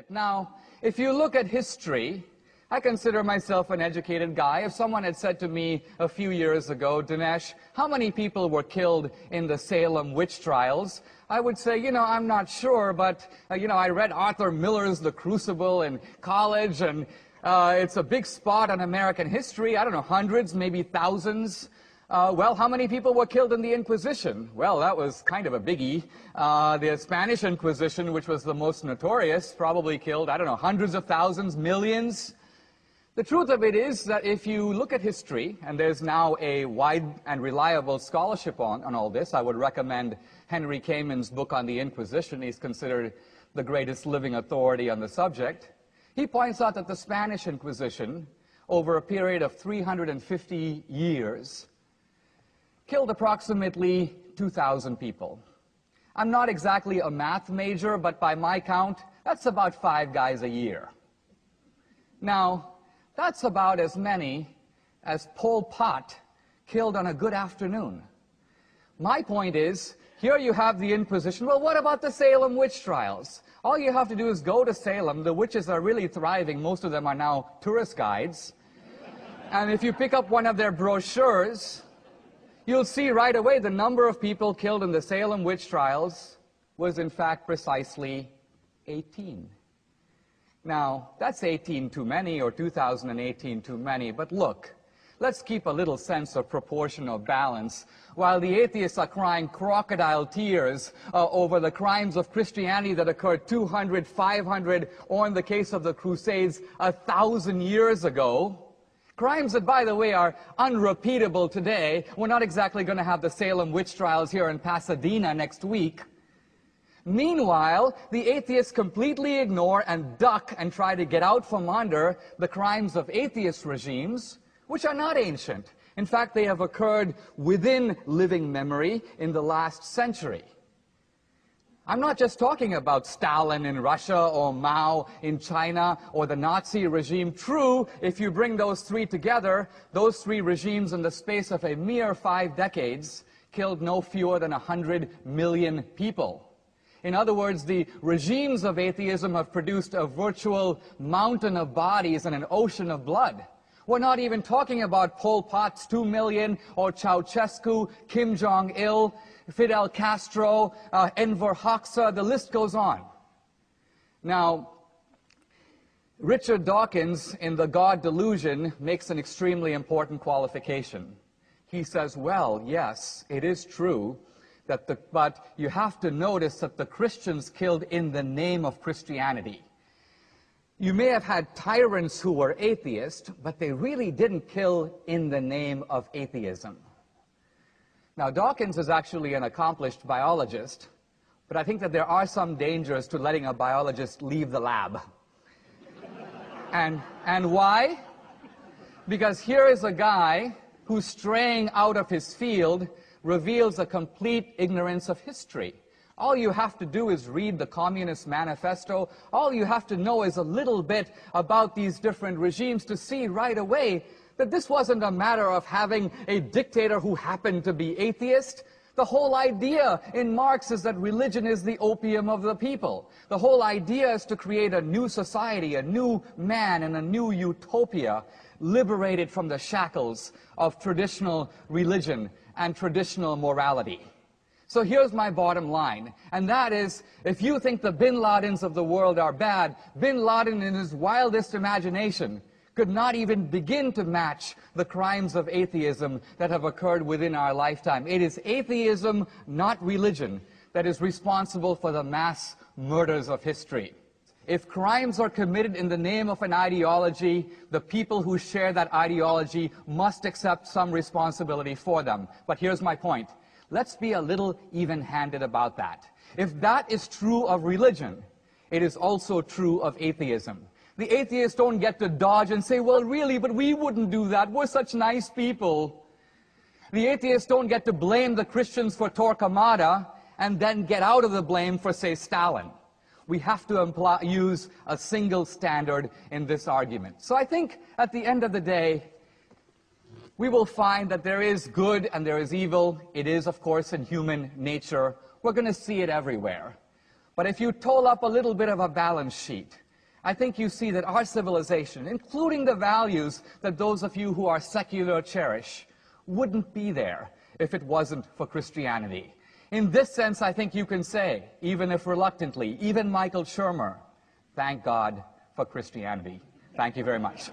Now, if you look at history, I consider myself an educated guy. If someone had said to me a few years ago, Dinesh, how many people were killed in the Salem witch trials? I would say, I'm not sure, but, I read Arthur Miller's The Crucible in college, and it's a big spot on American history. I don't know, hundreds, maybe thousands. Well, how many people were killed in the Inquisition? Well, that was kind of a biggie. The Spanish Inquisition, which was the most notorious, probably killed, I don't know, hundreds of thousands, millions. The truth of it is that if you look at history, and there's now a wide and reliable scholarship on all this, I would recommend Henry Kamen's book on the Inquisition. He's considered the greatest living authority on the subject. He points out that the Spanish Inquisition, over a period of 350 years, killed approximately 2,000 people. I'm not exactly a math major, but by my count, that's about 5 guys a year. Now, that's about as many as Pol Pot killed on a good afternoon. My point is, here you have the Inquisition. Well, what about the Salem witch trials? All you have to do is go to Salem. The witches are really thriving. Most of them are now tourist guides. And if you pick up one of their brochures, you'll see right away the number of people killed in the Salem witch trials was in fact precisely 18. Now, that's 18 too many, or 2018 too many, but look, let's keep a little sense of proportion or balance. While the atheists are crying crocodile tears over the crimes of Christianity that occurred 200, 500, or in the case of the Crusades, 1,000 years ago, crimes that, by the way, are unrepeatable today. We're not exactly going to have the Salem witch trials here in Pasadena next week. Meanwhile, the atheists completely ignore and duck and try to get out from under the crimes of atheist regimes, which are not ancient. In fact, they have occurred within living memory in the last century. I'm not just talking about Stalin in Russia or Mao in China or the Nazi regime. True, if you bring those three together, those three regimes in the space of a mere 5 decades killed no fewer than 100 million people. In other words, the regimes of atheism have produced a virtual mountain of bodies and an ocean of blood. We're not even talking about Pol Pot's 2 million or Ceausescu, Kim Jong-il, Fidel Castro, Enver Hoxha, the list goes on. Now, Richard Dawkins in The God Delusion makes an extremely important qualification. He says, well, yes, it is true, but you have to notice that the Christians killed in the name of Christianity. You may have had tyrants who were atheists, but they really didn't kill in the name of atheism. Now, Dawkins is actually an accomplished biologist, but I think that there are some dangers to letting a biologist leave the lab. And why? Because here is a guy who's straying out of his field, reveals a complete ignorance of history. All you have to do is read the Communist Manifesto. All you have to know is a little bit about these different regimes to see right away that this wasn't a matter of having a dictator who happened to be atheist. The whole idea in Marx is that religion is the opium of the people. The whole idea is to create a new society, a new man, and a new utopia, liberated from the shackles of traditional religion and traditional morality. So here's my bottom line, and that is, if you think the Bin Ladens of the world are bad, Bin Laden in his wildest imagination could not even begin to match the crimes of atheism that have occurred within our lifetime. It is atheism, not religion, that is responsible for the mass murders of history. If crimes are committed in the name of an ideology, the people who share that ideology must accept some responsibility for them. But here's my point. Let's be a little even-handed about that. If that is true of religion, it is also true of atheism. The atheists don't get to dodge and say, well, really, but we wouldn't do that. We're such nice people. The atheists don't get to blame the Christians for Torquemada and then get out of the blame for, say, Stalin. We have to use a single standard in this argument. So I think at the end of the day, we will find that there is good and there is evil. It is, of course, in human nature. We're going to see it everywhere. But if you toll up a little bit of a balance sheet, I think you see that our civilization, including the values that those of you who are secular cherish, wouldn't be there if it wasn't for Christianity. In this sense, I think you can say, even if reluctantly, even Michael Shermer, thank God for Christianity. Thank you very much.